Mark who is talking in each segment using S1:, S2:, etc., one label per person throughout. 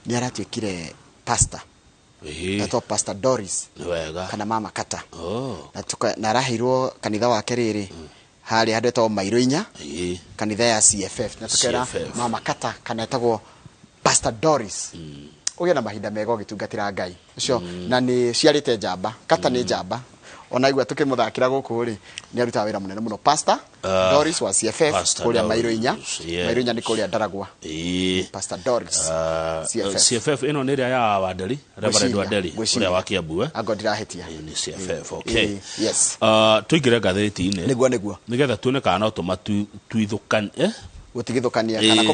S1: ni aratuikire pastor nato Pastor Doris kana mama kata na rahirwo kanitha wake riri hari handetwo mairo inya kanitha ya CFF na tukera mama kata kana etagwo Pastor Doris ugia na mahinda mega ugitungatira Ngai ucio na ni ciarite njamba kata ni njamba ona igwa tukimuthakira guku ri ni aruta wira munene muno Pastor Doris wa CFF kuria mairo inya ni kuria Ndaragwa Pastor Doris
S2: CFF ino ni ria ya Wadeli Reverend Wadeli uria wa Kiambu
S1: agodira hetia
S2: ni CFF okay
S1: yes
S2: tuigire gatheti-ini
S1: niguo
S2: nigetha tuone kana no tumatwithukan
S1: gutigithukania kana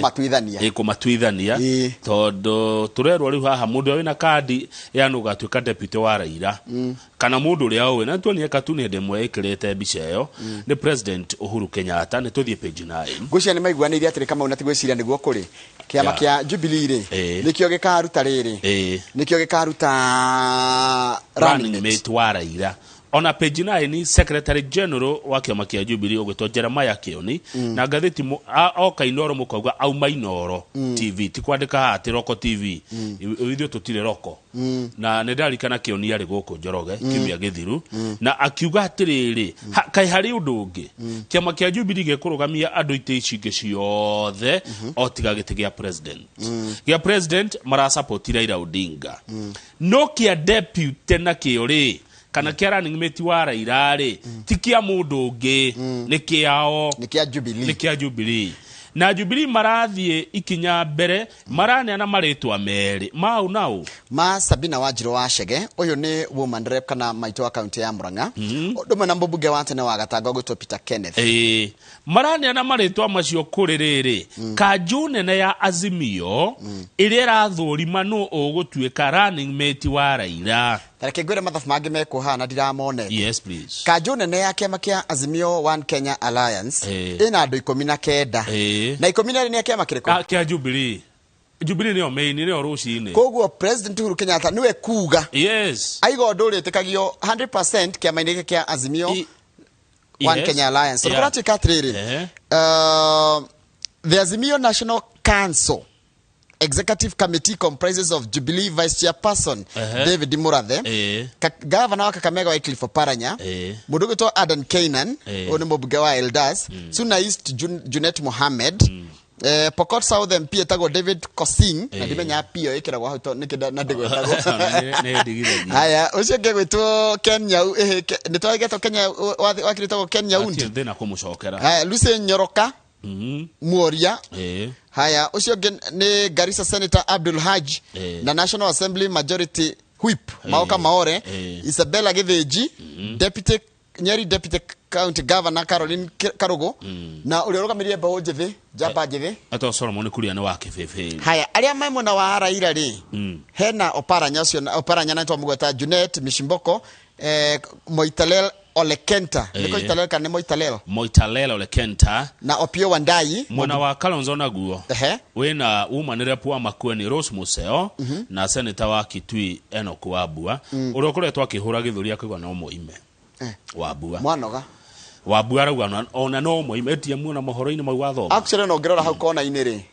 S2: kumatuithania tondu turerwo riu haha mundu wina kandi ya nuga tuika deputy wa Raila kana mundu ria we na tuonie katuni ndemwe ikirete mbica iyo ni President Uhuru Kenyatta ni tuthie page 9
S1: gucia ni maiguaniria atiri kama unatigwiciria niguo kuri kiama kia Jubilee ri nikio gikaruta riri nikio gikaruta
S2: running mate wa Raila ona page 9 Secretary General wa kiama kia Jubilee ogwetwo Jeremiah Kioni na gatheti oka iNooro mukauga auma iNooro TV tikwandika ati Roko TV ithio tutire Roko na nendarikana Kioni ari guku Njoroge kimia githiru na akiuga atiriri kai hari undu ungi kiama kia Jubilee gekurugamia andu ite icinge ciothe otiga giti gia president mara support Raila Odinga no kia deputy na kiori kana kia running mate wa Raila ri tikia mundu ungi ni kiao
S1: ni kia Jubilee
S2: na Jubilee marathie ikinya mbere marane na maritwa meri mau nau
S1: Sabina Wanjiru wa Chege uyu ni woman rep kana maito wa county ya Murang'a ndumwe na mbunge wa tene wa Gatanga gwitwo Peter Kenneth
S2: marane na maritwa macio kuri riri kanju nene ya Azimio iria rathurima no ugutuika running mate wa Raila
S1: tareke gwire mathafu mangi mekuhana ndiramone
S2: yes please
S1: kanju nene ya kiama kia Azimio One Kenya Alliance ina andu 19 na 19 ni kiama kiriko
S2: kia Jubilee ni omeini ni Ruciini
S1: koguo President Uhuru Kenyatta niwe kuga
S2: yes
S1: aigo nduritikagiyo 100% kiama ini kia Azimio One Kenya Alliance so kurati katriri the Azimio National Council Executive Committee comprises of Jubilee Vice Chairperson David Murathe, Governor wa Kakamega Wycliffe Oparanya, mundu gitwo Adan Keynan, oni mbunge wa Eldas, Suna East Junet Mohammed, Pokot South MP etagwo David Kosing, na ndimenya pio ikiragwo hau to nikida na ndigwetagwo. Haya, ucio ngegwitwo Kenya, nitwagetwo Kenya wakiritagwo Kenya undi.
S2: Ndina kumucokera.
S1: Haya, Lucy Nyoroka. Muoria haya ucio ni Garissa Senator Abdul Haj na National Assembly Majority Whip Maoka Maore Isabella Githinji Deputy County Governor Caroline Karugo na uliorogamirie bao njithi jamba njithi
S2: ato Solomon kuria ni wake fefe
S1: haya aria maimo na wa Raila ri hena Oparanya na twamugweta Junet Mishimboko Moitalel Olekenta niko Italel kana Moitalel
S2: Olekenta
S1: na Opio Wandai
S2: mwana wa Kalonzo Naguo wena umanire pwa Makueni Rose Museo na senator wa Kitui Enoch Wabua urokoretwa akihura githuri akigwa no moime Wabua
S1: mwanoga
S2: Wabua rauga ona no moime etia muona mohoro-ini mau wathoma
S1: actually no ngirora hau kona iniri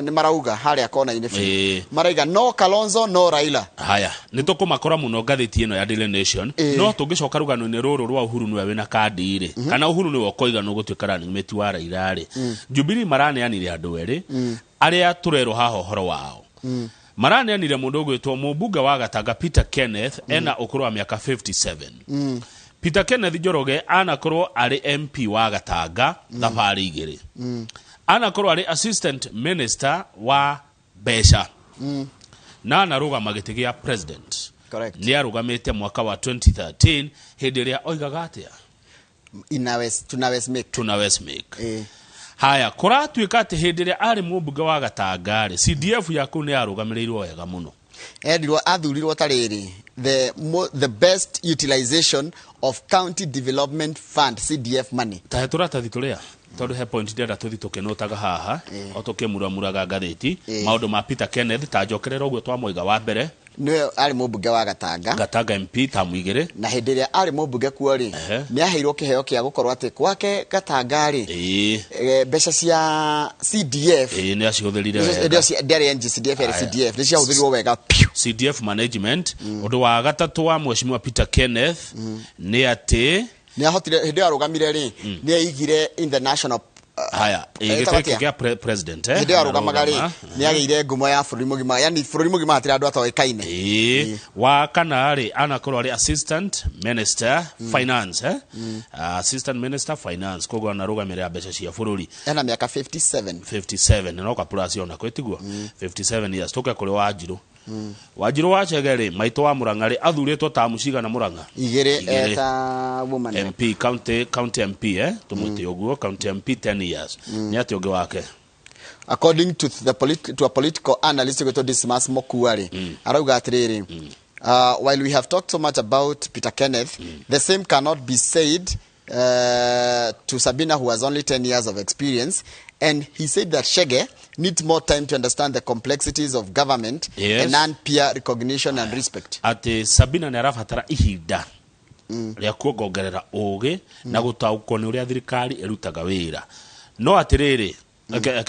S1: ni marauga haria kona ine maraiga no Kalonzo no Raila
S2: haya nitukumakora muno gatheti ino ya Daily Nation no tungicoka rugano-ini ruru rwa Uhuru niwe wina kandi ri kana Uhuru niwe koiga no gutuika running mate wa Raila ri Jubilee maraneanire andu eri aria turero haho horo wao maraneanire mundu gwitwo mubunge wa Gatanga Peter Kenneth ena ukuru wa miaka 57 Peter Kenneth Njoroge anakorwo ari MP wa Gatanga thabari igiri anakorwo ari assistant minister wa Besha na anaruga giti gia president
S1: correct
S2: ni arugamite mwaka wa 2013 hindi ria oigaga atia tunawes make haya kuratuika ati hindi ria ari mubunge wa Gatanga ri CDF yaku ni arugamirirwo wega muno
S1: endirwo athurirwo tariri the best utilization of County Development Fund CDF money
S2: tahetura tathituria tondu he point ndenda tuthituke no taga haha otoke muramuraga gatheti maundu ma Peter Kenneth ta njokerera uguo twa moiga wa mbere
S1: niwe ari mũmbunge wa Gatanga
S2: MP tamuigire
S1: na hĩndĩ ĩrĩa ari mũmbunge kuo rĩ nĩ aheirwo kĩheo kĩa gũkorwo atĩ kwake Gatanga rĩ mbeca cia CDF
S2: nĩ acihũthĩrire
S1: wega ndĩarĩ CDF ya CDF nĩ ciahũthĩrirwo wega
S2: CDF management ũndũ wa gatatũ wa Mheshimiwa Peter Kenneth nĩ atĩ
S1: nĩ ahotire hĩndĩ ya rũgamire rĩ nĩ aigire international
S2: haya igĩteke president
S1: hĩndĩ ya rũgamaga rĩ nĩ agĩire ngumo ya bũrũri mũgima yani bũrũri mũgima hatire andũ atoĩkaine
S2: wa kana rĩ anakorwo arĩ assistant minister finance assistant minister finance koguo na rũgamĩrĩra mbeca cia bũrũri
S1: ena mĩaka 57
S2: no ka plus ona kwĩtiguo 57 years toka kũrĩ Wanjirũ Wanjirũ wa Chegere maitũ wa Murang'a rĩ athurĩtwo tamu cigana Murang'a
S1: igĩrĩ eta woman
S2: MP county MP tumwĩte ũguo county MP 10 years nĩ atĩ ũngĩ wake
S1: according to a political analyst to Dismas Mokuari arauga atiriri while we have talked so much about Peter Kenneth the same cannot be said to Sabina, who has only 10 years of experience, and he said that Shege needs more time to understand the complexities of government and earn peer recognition and respect.
S2: Ati Sabina nĩ arabatara ihinda rĩa kuongerera ũũgĩ na gũtaũkwo nĩ ũrĩa thirikari ĩrutaga wĩra. No atirĩrĩ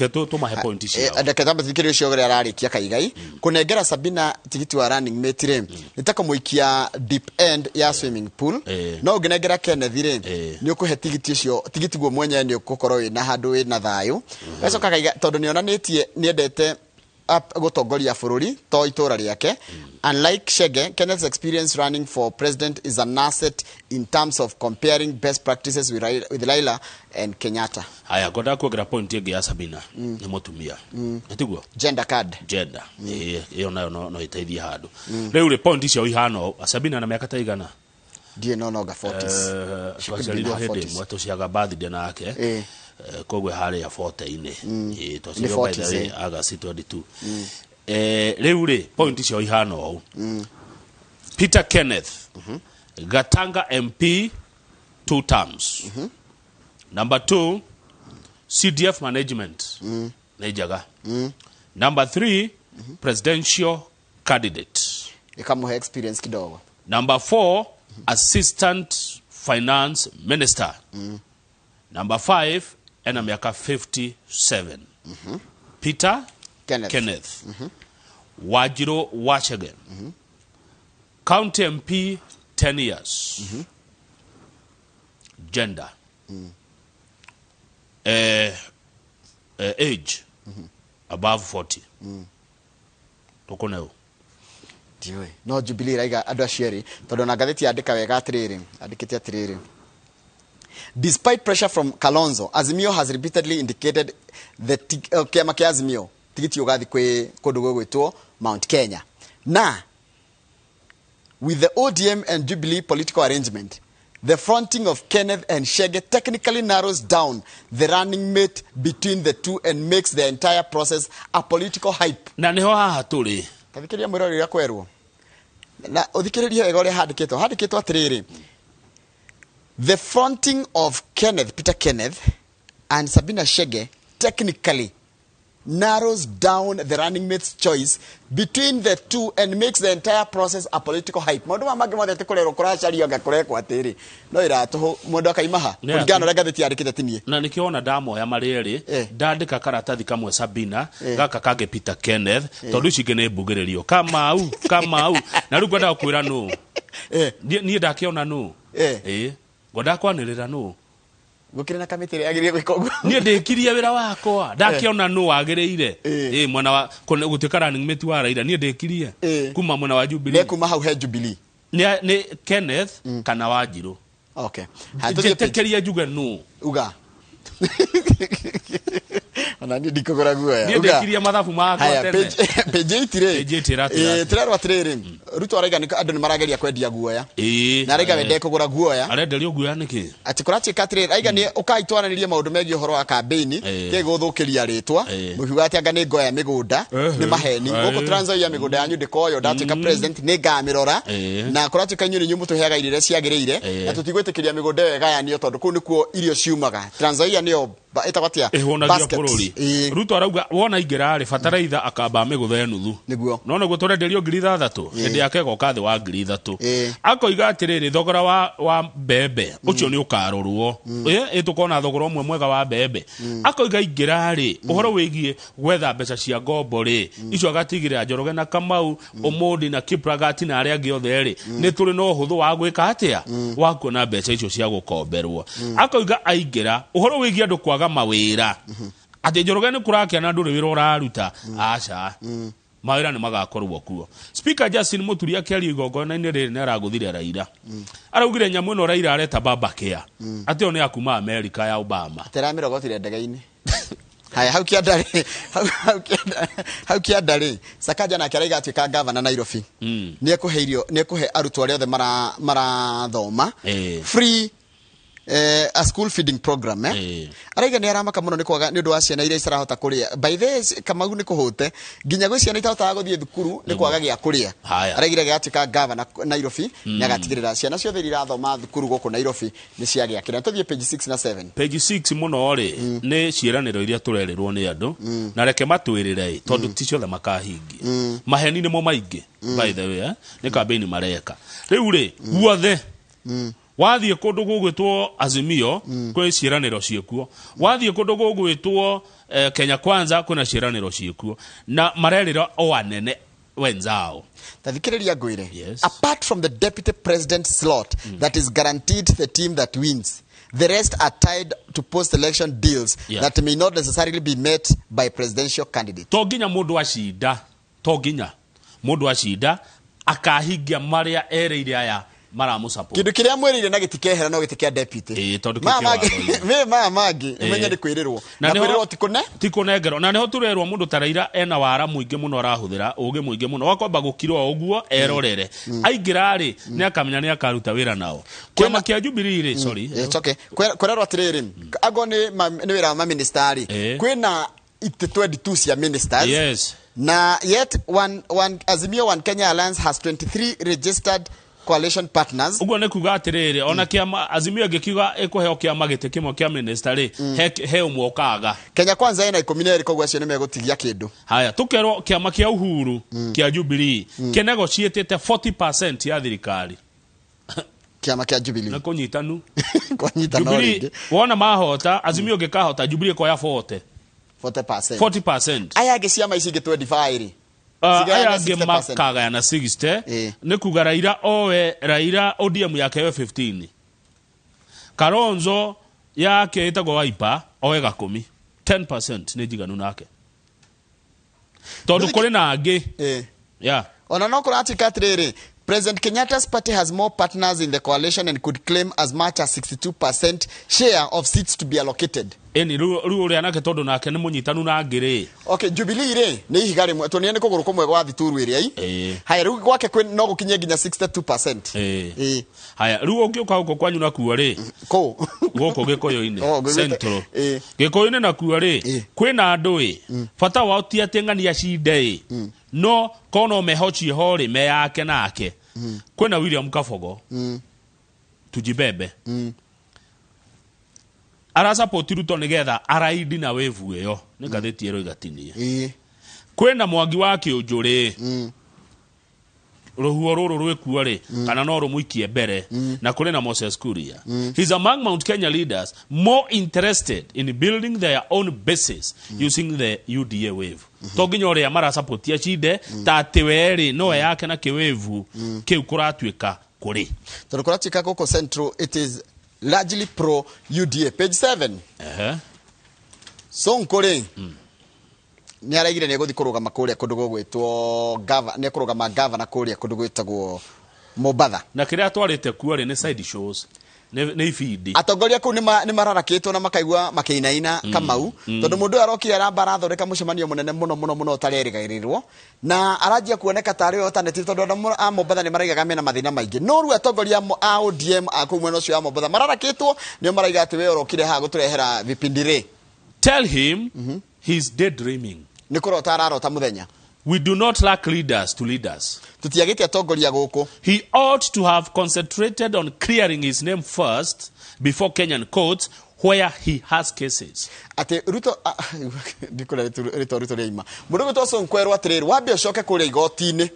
S2: to mahe point ciao
S1: ndaketamba thikiri cio gre ararikia kaigai kunengera Sabina tigiti wa running mate re nitakamwikia deep end ya swimming pool no ungenengera Kenneth re ni ukuhe tigiti cio tigiti guo mwenye ni ukukorwo na handu we na thayo eso kakaiga tondu ni onanetie ni endete gutongoria bururi to itura riake. Unlike Shege, Kenneth's experience running for president is an asset in terms of comparing best practices with Raila and Kenyatta.
S2: Haya goda kuogira point yake ya Sabina ni mutumia etiguo
S1: gender card
S2: gender iyo nayo no iteithia handu riu ri point icio ihano Sabina na miaka ta igana
S1: die no ga 40s
S2: shikiriro hede mwato ciaga birthday na yake kogwe hali ya 40 to sio by the way August 22 riu ri point icio ihano Peter Kenneth Gatanga MP 2 terms number 2 CDF management nejaga number 3 presidential candidate
S1: ikamuhe experience kidogo
S2: number 4 assistant finance minister number 5 ena miaka 57 Peter Kenneth Wanjirũ wa Chege county MP 10 years gender age above 40 tokoneo
S1: diwe no Jubilee raiga andu acieri tondu na gatheti andika wega atiriri andikite atiriri despite pressure from Kalonzo Azimio has repeatedly indicated that kiama kia Azimio tigiti ugathi kwi kundu gwitwo Mount Kenya na with the ODM and Jubilee political arrangement the fronting of Kenneth and Shege technically narrows down the running mate between the two and makes the entire process a political hype.
S2: Na niho haha turi.
S1: Tathikĩria mwĩrori rĩrĩa kwerwo. Na ũthikĩrĩrie wega ũrĩa handĩkĩtwo atiriri. The fronting of Peter Kenneth and Sabina Shege technically narrows down the running mate's choice between the two and makes the entire process a political hype. Mundu mamage mothe tikurero kuracaria ngakurekwa atiri no iratuhu mundu akaimaha kuringana na gatheti yandikite tinie
S2: na nikiona damoya mareri ndandika karatathi kamwe Sabina gaka kage Peter Kenneth tondu ici ngene mbugĩrĩrio kama au na rĩu ngwenda kwĩra no niĩ ndakiona no ngwenda kwanĩrĩra no
S1: gukire na kamiti agirire gwika uguo
S2: nie ndikirie wira wakwa ndakiona no agirire mwana wa gutuika running mate wa Raila nie ndikirie kuma mwana wa Jubilee
S1: kuma hau he Jubilee
S2: ni Kenneth kana Wanjirũ
S1: okay
S2: hatutekeria juga no
S1: uga ona ni ndikogora guoya
S2: nie ndikirie mathabu makwa tene
S1: page 8 tirarwa atiriri Ruto araiga ni andu ni marageria kwendia guoya na araiga wende kugura guoya
S2: arenderio guoya niki
S1: ati kurachi katiriri aiga ni ukaitwaranirie maundu megie uhoro wa campaign ke guthukiria ritwa muhiga ati anga ni ngoya migunda ni maheni goko Trans Nzoia migunda yanyu ndikoyo ndatuika president ni ngamirora na kurachi kanyu ni nyumu tuheaga irire ciagirire na tutigwitikiria migunda wega yanio tondu ku nikuo irio ciumaga Trans Nzoia niyo etawatia
S2: basket Ruto arauga wona ingera ri fataraitha akamba miguthe nuthu
S1: niguo
S2: no naguo turenderio 3,000 hindi yake goka wa 3,000 akoiga atiriri thogora wa bebe ucio ni ukarorwo itukona thogora umwe mwega wa bebe akoiga ingera ri uhoro wigie gwetha mbeca cia ngombo ri icio agatigirira Njoroge na Kamau Omondi na Kipragati na aria angi othe ri ni turi no huthu wa gwika atia wa kuona mbeca icio cia gukomberwo akoiga aingera uhoro wigie andu kwaga mawira ati Njoroge ni kurakia na nduri wira uraruta aca mawira ni magakorwo kuo Speaker Justin Muturi akiari igongona-ini riri ni araguthire Raila araugire nyamu ino Raila areta baba care ati oni akuma America ya Obama
S1: teramira gotire ndege-ini haya hau kiandari Sakaja na Kiraiga atuika governor Nairobi ni ekuhe arutwo aria othe marathoma free a school feeding program araiga ni aramaka muno ni kwaga ni undu wa ciana iria cirahota kuria by the Kamau ni kuhute ginya gwi ciana itahota guthie thukuru ni kwaga gia kuria araigire gatuika governor Nairobi ni agatigirira ciana ciothe irathoma thukuru guku Nairobi ni ciagia kira tuthie page 6 na 7
S2: page 6 muno ri ni ciiraniro iria turerirwo ni andu na reke matwirire tondu ti ciothe makahingi maheni ni mo maingi by the way ni campaign mareka riu ri guothe wathie kundu gugwitwo Azimio kwe ciiraniro ciekuo wathie kundu gugwitwo Kenya Kwanza kuna ciiraniro ciekuo na marerira o anene wenzao
S1: tathikiriria ngwire apart from the deputy president slot that is guaranteed the team that wins the rest are tied to post-election deals that may not necessarily be met by presidential candidate
S2: toginya mundu acida akahingia maria ereire aya maramusapo
S1: kindu kiria mwirire na gitikehera no gitikia deputy
S2: tondu
S1: magi menye ni kwirirwo na kwiriro
S2: tikunengero na neho turerwo mundu taraira ena wara muingi muno arahuthira ugi muingi muno wakwamba gukirwo uguo erorere aingira ri ni akamenya ni akaruta wira nao kiama kia Jubilee ri sorry
S1: it's okay kwererwo atiriri ago ni wira wa minister ri kwina 22 cia ministers na yet one Azimio One Kenya Alliance has 23 registered coalition partners
S2: ugo ne kuga atiriri ona kiama Azimio gikiuga ekuheo kiama gite kimwe kia minister ri he umwokaga
S1: Kenya Kwanza ina 12 kogwa acio ni megutigia kindu
S2: haya tukerwo kiama kia Uhuru kia Jubilee kenego cietete 40% ya thirikari
S1: kiama kia Jubilee
S2: na kunyitanu
S1: Jubilee
S2: wona mahota Azimio gikahota Jubilee kwa ya 40%
S1: aya giciama ici gi 25 ri
S2: aya makaga ya na 60 ni kuga Raila ODM yake 15 Kalonzo yake itago Wiper owe 10% ni jiganu nake tondu kuri na angi
S1: ona no kura atikatiriri President Kenyatta's party has more partners in the coalition and could claim as much as 62% share of seats to be allocated.
S2: Eni ru ri anake tondu nake ni munyitanu na ngiri.
S1: Okay, Jubilee ri ni ihigari mwe to ni kuguru kumwe gwa thituru iri ai. Haya ru gwake kwe no gukinye ginya 62%.
S2: Haya ru ukiuka uko kwanyu na kuwa ri.
S1: Ko.
S2: Goko gikoyo-ini. Central. Gikoyo-ini na kuwa ri. Kwina andu ri. Fata wao ti atengania cinde. No kono mehochi hori me yake nake kwena William Kafogo tujibebe arasa potiruto nigetha araidi na wevu eyo ni gatheti ero igatinie kwena Mwangi wake ujuri ruhuo ruru rwekuo ri kana no rumuikie mbere na kuri na Moses Kuria he's among Mount Kenya leaders more interested in building their own bases using the UDA wave toginya uri amara support ya chide tatiweri no yake na kiwevu kiu kuratuika kuri
S1: turikuratika koko Central it is largely pro UDA page 7 so nkore ni araigire ni guthi kurugama kuria kundu gugwitwo ni kurugama governor kuria kundu gwitagwo Mobatha
S2: na kiria twarite kuori ni side shows ni feed
S1: atongoria ku ni mararakitwo na makaigwa makiinaina Kamau tondu mundu arokire arambara thoreka mucemanio munene muno utarerigairirirwo na arajia kuoneka tari otaneti tondu a Mobatha ni maraigaga mena mathina maingi no ru atongoria a ODM akumweno cio a Mobatha mararakitwo ni maraiga ati we orokire ha guturehera vipindire
S2: tell him he's daydreaming
S1: nikurota ararota muthenya
S2: we do not lack leaders to lead us
S1: tutiagite atongoria guku
S2: he ought to have concentrated on clearing his name first before Kenyan courts where he has cases.
S1: Ate Ruto ndikora Ruto reima. Mudogo toso nkwerwa atiriri wambe ucoke kuri igoti-ini.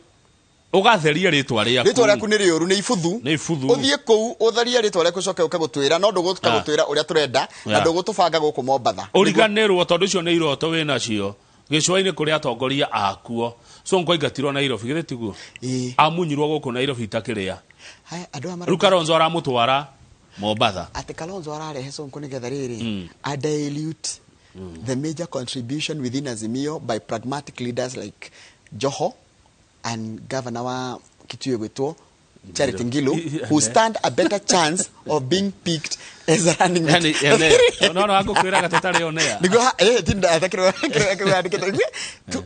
S2: Ugatheria ritwa riaku.
S1: Ritwa riaku ni rioru ni ibuthu. Uthie kou utharia ritwa riaku ucoke ukagutwira no ndugutuka gutwira uria turenda na ndugutubanga guku Mombatha.
S2: Uriganirwo tondu cio ni iroto wina cio. Gicwa-ini kuria atongoria akuo. So ngoingatirwo Nairobi githitiguo. Amunyirwo guku Nairobi itakiria.
S1: Hai andu amara.
S2: Rukaronzo aramutwara Mombatha.
S1: Ati Kalonzo ararehe Sonko nigetha riri a dilute the major contribution within Azimio by pragmatic leaders like Joho and Governor wa Kitui Gweto Charity Ngilu, who stand a better chance of being picked as a running mate.
S2: No, ako kwira gatatari onea.
S1: Nigo tinda atakiro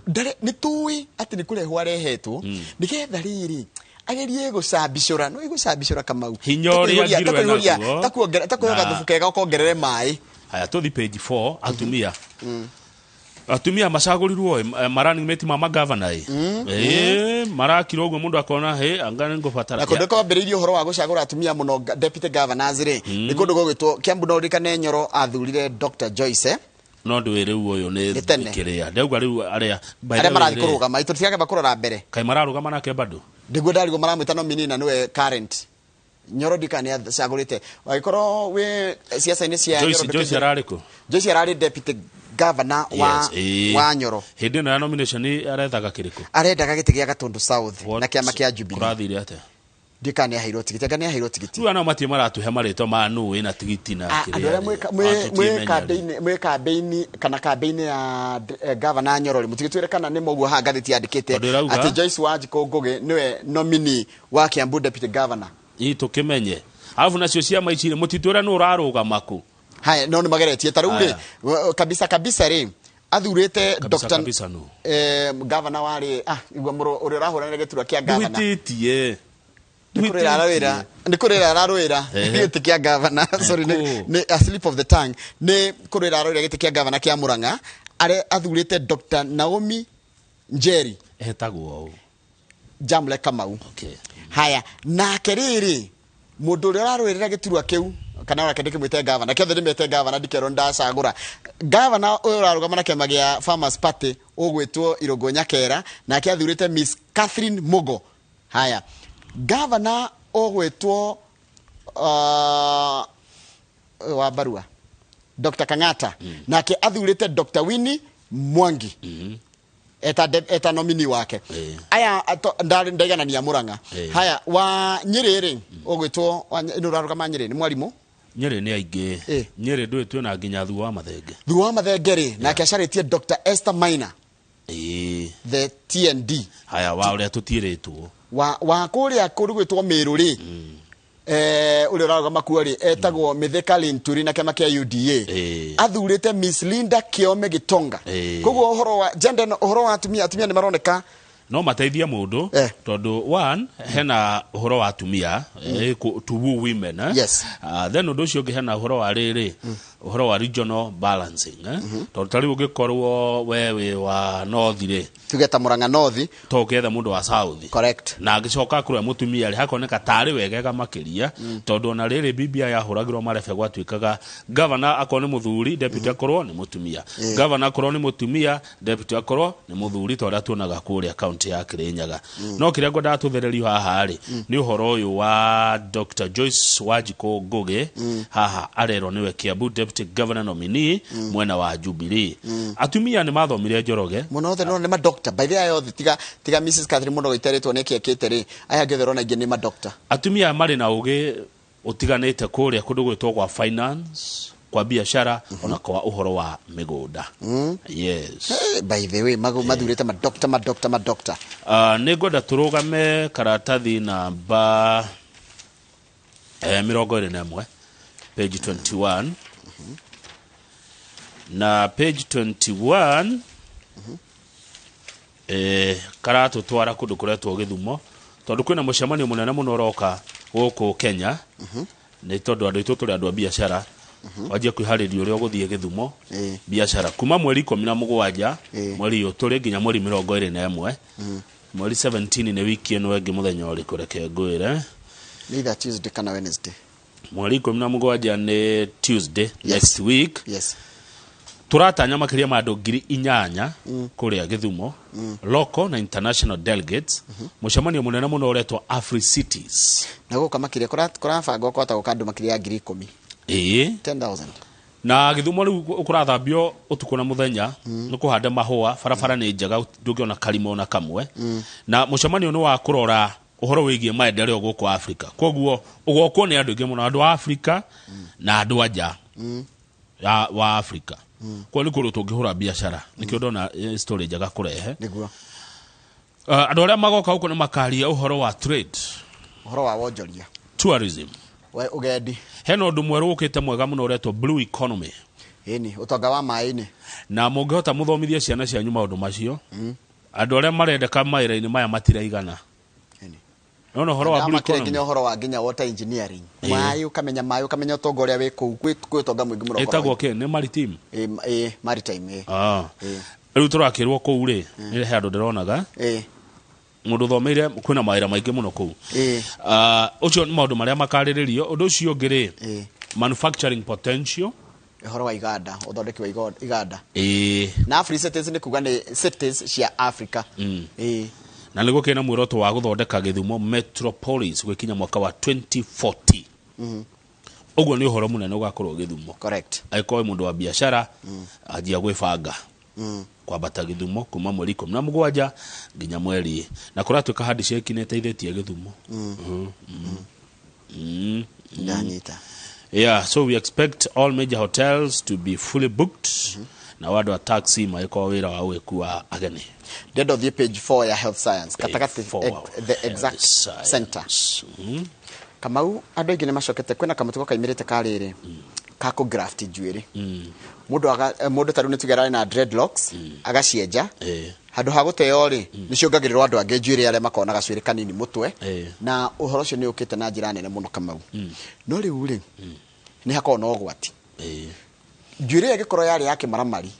S1: dare nitui ati nikurehwa rehetwo nigetha riri agerie gucambicura no igucambicura Kamau
S2: hinyori agirwe naguo
S1: takuoga thufu kega ukongerere mai.
S2: Haya tuthi page 4 atumia atumia macagurirwo marani meti ma magavana marakiro uguo mundu akona anga ngubatara
S1: na kundu kwambiriirio horo wa gucagura atumia muno deputy governors ri ni kundu gugitwo Kiambu no rikane Nyoro athurire Dr. Joyce
S2: no ndwire uyo ni thikiria ndauga riu aria
S1: marathi kurugama itutiage bakurora mbere
S2: kai mararugama nake bado
S1: ndigwo ndarigo maramwita nominee na niwe current Nyoro dikane acagurite waikoro we siasa-ini cia
S2: Joyce arariko
S1: Joyce arari deputy governor wa Nyoro
S2: hindi na nomination arethaga kiriko
S1: arendaga giti gia Gatundu South na kiama kia Jubilee
S2: kurathire ate
S1: dikane ahiro tigiti ngani ahiro tigiti
S2: tu ana mati maratuhe marito ma nu ina tigiti na kiria
S1: mwe campaign kana campaign ya governor Nyoro mutigitwire kana ni moguo ha ngathiti yandikite ati Joyce Wanjiku Ngugi niwe nominee wa Kiambu deputy governor
S2: tukimenye alafu nacio cia maicire mutitwira nu urarugama ku.
S1: Haya no ni mageretie tarure kabisa ri athurite Dr. Governor wari igwa muro uri rahura geturwa kia governor
S2: duititie
S1: nikurira ararwira giti kia governor sorry ni a slip of the tongue ni kurira ararwira giti kia governor kia Murang'a are athurite Dr. Naomi Njeri
S2: etagwo
S1: Jamle Kamau. Haya na keriri mundu uri ararwira giturwa kiu kana wakendeke mwite governor kethe ndimete governor ndikero ndacagura governor uyu urarugama na kiama gia Farmers Party ugwitwo Irungu Nyakera na kiathurite Miss Catherine Mugo. Haya governor ugwitwo wa Barua Dr. Kang'ata na kiathurite Dr. Winnie Mwangi eta nominee wake aya ndagana ni Murang'a. Haya wa Nyeri ugwitwo inurarugama Nyeri ni mwarimu
S2: Nyeri ni aingi Nyeri ndwitwo na nginya Thuo wa Mathenge
S1: ri na kiacaritie Dr. Esther Maina the TND.
S2: Haya wa uria tutiritwo
S1: wa kuria kurugwitwo Meru ri uri urarugama kuori etagwo Mithika Linturi na kiama kia UDA athurite Miss Linda Kiome Gitonga. Koguo uhoro wa gender uhoro wa atumia ni maroneka
S2: no mateithia mundu tondu one hena uhoro wa atumia to woo women then undu ucio hena uhoro wa riri uhoro wa regional balancing tondu tari ungikorwo wewe wa north ri
S1: tugeta Murang'a north
S2: to getha mundu wa south
S1: correct
S2: na agicoka kurwa mutumia ri hakoneka tari wegega makiria tondu na riri bibia ya huragirwo marebe gwatuikaga governor akone muthuri deputy akorwo ni mutumia governor akorwo ni mutumia deputy akorwo ni muthuri tondu atuonaga kuria county ya Kirinyaga no kiria ngoda tuthererio haha ri ni uhoro uyu wa Dr. Joyce Wanjiku Ngugi haha arero niwe Kiambu deputy governor nominee mwena wa Jubilee. Atumia ni mathomire Njoroge
S1: muno othe no ni ma doctor by the way tiga Mrs. Catherine muno iteretwo ne kiekete aya ngetherwo na ingi ni ma doctor.
S2: Atumia mari na ugi utiganite kuria kundu gwitwo kwa finance kwa biashara ona kwa uhoro wa migunda. Yes.
S1: By the way mathurite ma doctor
S2: nigoda turugame karatathi namba 21 page 21 na page 21 karatu twara kundu kuretwo Githumo tondu kwina mucemanio munene muno roka guku Kenya ni tondu andu itu turi andu a biashara wajia kwiharirio uri uguthie Githumo biashara kuma mweri 17 mweri uyu turi nginya mweri 21 mweri 17 ni wiki eno wengi muthenya uri kureke ngwire
S1: either Tuesday kana Wednesday
S2: mweri 17 ni Tuesday next week.
S1: Yes.
S2: Turatanya makiria ma andu 8,000 kuria Githumo, local na international delegates. Mucemanio munene muno uretwo Afri Cities.
S1: Na guka makiria kurabangwo kwata gukandu makiria 10,000. 10,000.
S2: Na Githumo riu ukurathambio utuku na muthenya ni kuhanda mahua, barabara ni njega ndungiona karimo na kamwe. Na mucemanio ni wa kurora uhoro wigie maendeleo guku Africa. Koguo ugokwo ni andu ingi muno, andu a Africa na andu anja wa Africa. Kwa ni kuru tungihura biashara nikio ndona story njaga kurehe
S1: niguo
S2: andu aria magoka huko ni makaria uhoro wa trade,
S1: uhoro wa wonjoria,
S2: tourism,
S1: we ugendi.
S2: Heno ndu mweru ukite mwega muno uretwo blue economy,
S1: ini utonga wa mai-ini, na
S2: mungihota muthomithie ciana cianyu maundu macio. Andu aria marendeka maira-ini maya matiraigana. No horo wa blue economy
S1: nginya horo wa nginya water engineering, mai ukamenya utonga uria wi ku kwitonga mwingi muno
S2: etagwo ke ni maritime
S1: maritime
S2: riu turakirwo ku ri ni he andu ndironaga mundu thomeire kwina maira maingi muno ku ucio ni maundu maria makariririo. Undu ucio ngiri manufacturing potential,
S1: horo wa iganda, uthondeki wa iganda na Afri Cities ni kuga ni cities cia Africa.
S2: Na niguo kena mwiroto wa guthondeka Githumo metropolis gwikinya mwaka wa 2040. Uguo ni uhoro munene ugakorwo Githumo.
S1: Correct.
S2: Aikoe mundu wa biashara ajia gwibanga kwambata Githumo kuma mweri 17 nginya mweri na kuratuika hadi sheki ne teithitie Githumo.
S1: Ndanyita.
S2: Yeah, so we expect all major hotels to be fully booked. Na wadu wa taxi maiko wira wa weku wa ageni.
S1: Dead of the page 4 ya health science katakati the exact center. Kamau andu ingi ni macokete kwina kamutuko kaimirite kariri kako graft njuiri mundu taru ni tugera na dreadlocks agacienja handu ha guteo ri ni ciongagiriro andu ange njuiri aria makona gacwiri kanini mutwe na uhoro cio ni ukite na njira nene muno Kamau. No riu ri ni hakona ogwati njuiri agikoro yari yake maramari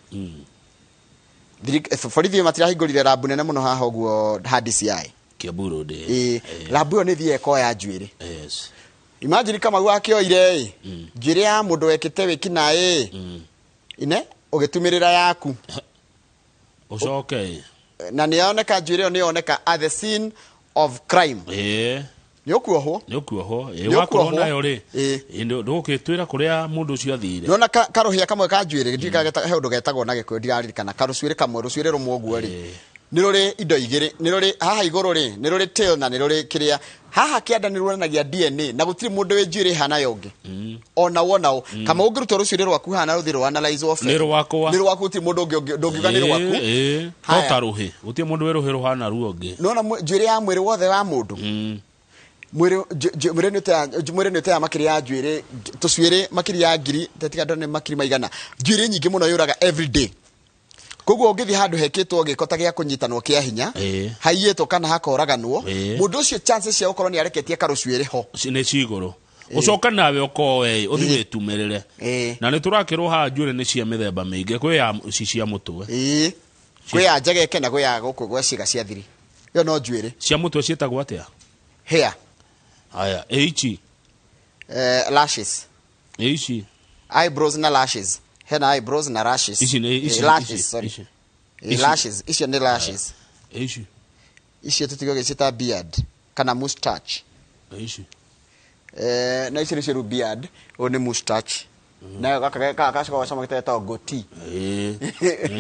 S1: borithi matirahingurire labu nene muno haha guo DCI
S2: Kiaburo de
S1: labu ni thie ko ya njuiri. Yes. Imagine kama wakioire njuiri ya mundu wekite wikina ine ugitumirira yaku
S2: ucoke
S1: na nioneka njuiri ni oneka at the scene of crime. Nyokuoho
S2: wakorwo nayo ri ndugukitwira kuria mundu ucio athire.
S1: Nona karuhia kamwe ka njuiri ndikageta he undu getagwo na gikuo ndirarikana karucwire kamwe rucwire rumwe guo ri nirore indo igiri nirore haha iguru ri nirore tail na nirore kiria haha kianda niruranagia DNA na gutiri mundu we njuiri hana yonge ona wonao kama ungirutwa rucwire rwaku hana ruthiro analyze of
S2: niro waku
S1: uti mundu ndongiuga niro waku
S2: taruhi uti mundu we ruhiro hana ruonge
S1: nona njuiri ya mwiri wothe wa mundu mwire ni ta makiri ya njuiri tucwire makiri ya ngiri tetiga ni makiri maigana njuiri nyingi muno yuraga every day. Koguo ngithi handu hekitwo gikota gia kunyitanwo kia hinya haiyetwo kana hakoraganwo mundu ucio chances cia gukorwo ni areketie karucwire ho
S2: ni ciguru ucoka nawe ukowe uthi witumirire na ni turakirwo ha njuiri ni cia mithemba mingi kwi ya cia mutwe
S1: kwi ya njegeke na kwi ya guku gwa ciga cia thiri yo no njuiri
S2: cia mutwe cietagwo atia
S1: hair
S2: aya ichi
S1: lashes
S2: ichi
S1: eyebrows na lashes hena eyebrows na lashes lashes sorry lashes ici ni lashes ici tutigo gicita beard kana mustache na ici ni ciru beard o ni mustache na kaka kwa sama kiteta goti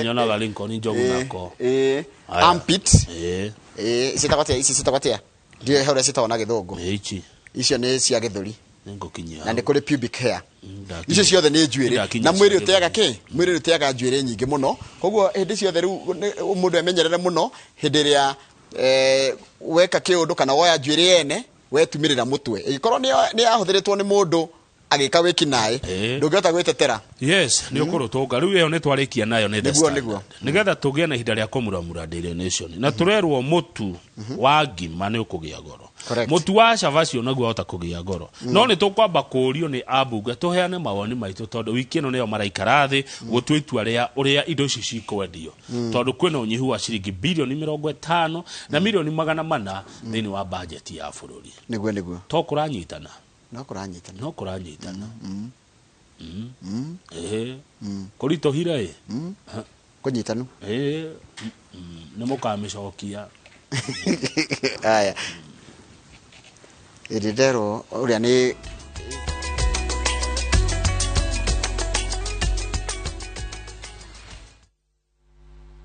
S2: nyona ga Lincoln njogu nako
S1: armpit ici sitakotia ndio hore sitaona githungu ici ni cia githuri
S2: ngokinya
S1: na ni kuri pubic hair icio ciothe ni njuiri na mwiri uteaga mwiri uteaga njuiri nyingi muno koguo hindi ciothe ru mundu emenyerere muno hindi ria weka kiundu kana woya njuiri yene wetumirira mutwe ikorwo ni ahuthiritwo ni mundu agika wiki nae ndungihota gwitetera.
S2: Yes ni ukuru tunga riu iyo ni twarikia nayo ni niguo nigetha tugie na ihinda ria Kumuramura Daily Nation na turerwo mutu wa ngima ni ukugia goro mutu wa cavacio naguo hota kugia goro no ni tukwamba kurio ni abunge tuheane mawoni maitu tondu wiki ino niyo maraikara thi gutwitua uria indo ici cikwendio tondu kwina unyihu wa ciringi bilioni 50 na milioni 400 thini wa budget ya bururi
S1: niguo
S2: to kuranyitana
S1: no kuranyitana
S2: no kuranyitana kurito hira
S1: kunyitanu
S2: nä må kamä
S1: aya iridero uria ni